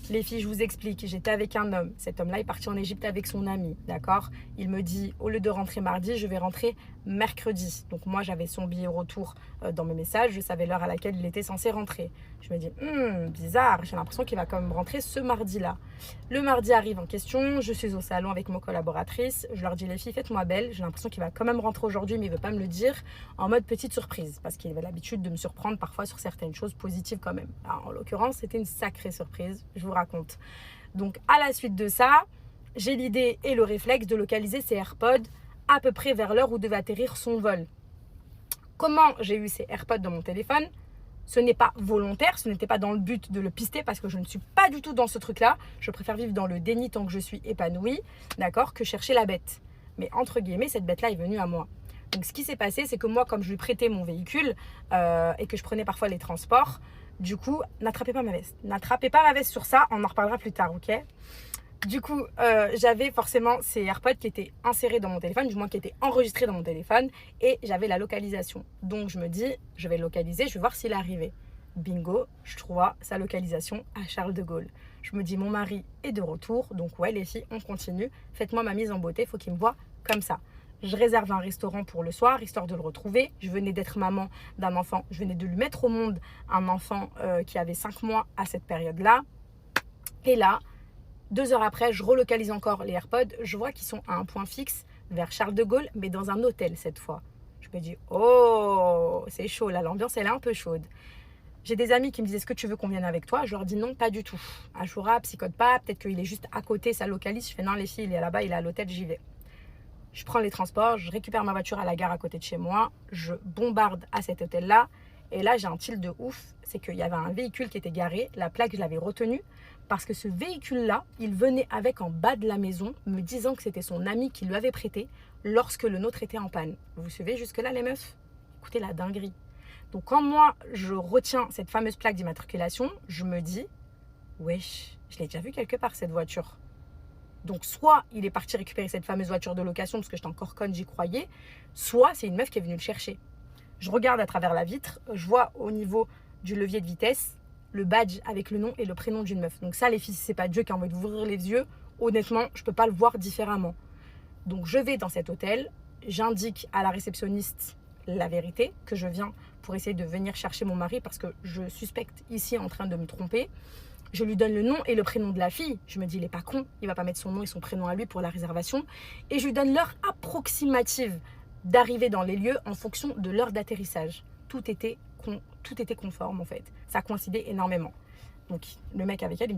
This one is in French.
Les filles, je vous explique, j'étais avec un homme. Cet homme-là est parti en Égypte avec son ami, d'accord? Il me dit, au lieu de rentrer mardi, je vais rentrer mercredi. Donc moi, j'avais son billet retour dans mes messages. Je savais l'heure à laquelle il était censé rentrer. Je me dis, bizarre, j'ai l'impression qu'il va quand même rentrer ce mardi-là. Le mardi arrive en question, je suis au salon avec mes collaboratrices. Je leur dis, les filles, faites-moi belle. J'ai l'impression qu'il va quand même rentrer aujourd'hui, mais il ne veut pas me le dire en mode petite surprise. Parce qu'il avait l'habitude de me surprendre parfois sur certaines choses positives quand même. Alors, en l'occurrence, c'était une sacrée surprise, je vous raconte. Donc, à la suite de ça, j'ai l'idée et le réflexe de localiser ces AirPods à peu près vers l'heure où devait atterrir son vol. Comment j'ai eu ces AirPods dans mon téléphone? Ce n'est pas volontaire, ce n'était pas dans le but de le pister parce que je ne suis pas du tout dans ce truc-là. Je préfère vivre dans le déni tant que je suis épanouie, d'accord, que chercher la bête. Mais entre guillemets, cette bête-là est venue à moi. Donc ce qui s'est passé, c'est que moi, comme je lui prêtais mon véhicule et que je prenais parfois les transports, du coup, n'attrapez pas ma veste. N'attrapez pas ma veste sur ça, on en reparlera plus tard, ok? Du coup, j'avais forcément ces AirPods qui étaient insérés dans mon téléphone, du moins qui étaient enregistrés dans mon téléphone, et j'avais la localisation. Donc je me dis, je vais le localiser, je vais voir s'il est arrivé. Bingo, je trouve sa localisation à Charles de Gaulle. Je me dis, mon mari est de retour, donc ouais les filles, on continue. Faites-moi ma mise en beauté, il faut qu'il me voie comme ça. Je réserve un restaurant pour le soir, histoire de le retrouver. Je venais d'être maman d'un enfant, je venais de lui mettre au monde un enfant qui avait 5 mois à cette période-là. Et là, 2 heures après, je relocalise encore les AirPods. Je vois qu'ils sont à un point fixe vers Charles de Gaulle, mais dans un hôtel cette fois. Je me dis, oh, c'est chaud là, l'ambiance elle est un peu chaude. J'ai des amis qui me disent, est-ce que tu veux qu'on vienne avec toi? Je leur dis non, pas du tout. Achoura, psychote pas, peut-être qu'il est juste à côté, ça localise. Je fais non, les filles, il est là-bas, il est à l'hôtel, j'y vais. Je prends les transports, je récupère ma voiture à la gare à côté de chez moi, je bombarde à cet hôtel-là. Et là, j'ai un tilt de ouf, c'est qu'il y avait un véhicule qui était garé, la plaque, je l'avais retenue, parce que ce véhicule-là, il venait avec en bas de la maison, me disant que c'était son ami qui lui avait prêté lorsque le nôtre était en panne. Vous suivez jusque-là, les meufs? Écoutez la dinguerie. Donc, quand moi, je retiens cette fameuse plaque d'immatriculation, je me dis, wesh, je l'ai déjà vue quelque part, cette voiture. Donc, soit il est parti récupérer cette fameuse voiture de location, parce que j'étais encore conne, j'y croyais, soit c'est une meuf qui est venue le chercher. Je regarde à travers la vitre, je vois au niveau du levier de vitesse le badge avec le nom et le prénom d'une meuf. Donc ça, les filles, si c'est pas Dieu qui a envie de vous ouvrir les yeux, honnêtement, je peux pas le voir différemment. Donc je vais dans cet hôtel, j'indique à la réceptionniste la vérité, que je viens pour essayer de venir chercher mon mari parce que je suspecte ici en train de me tromper. Je lui donne le nom et le prénom de la fille. Je me dis, il est pas con, il va pas mettre son nom et son prénom à lui pour la réservation. Et je lui donne l'heure approximative d'arriver dans les lieux en fonction de l'heure d'atterrissage. Tout était conforme en fait. Ça coïncidait énormément. Donc le mec avec elle, il me dit,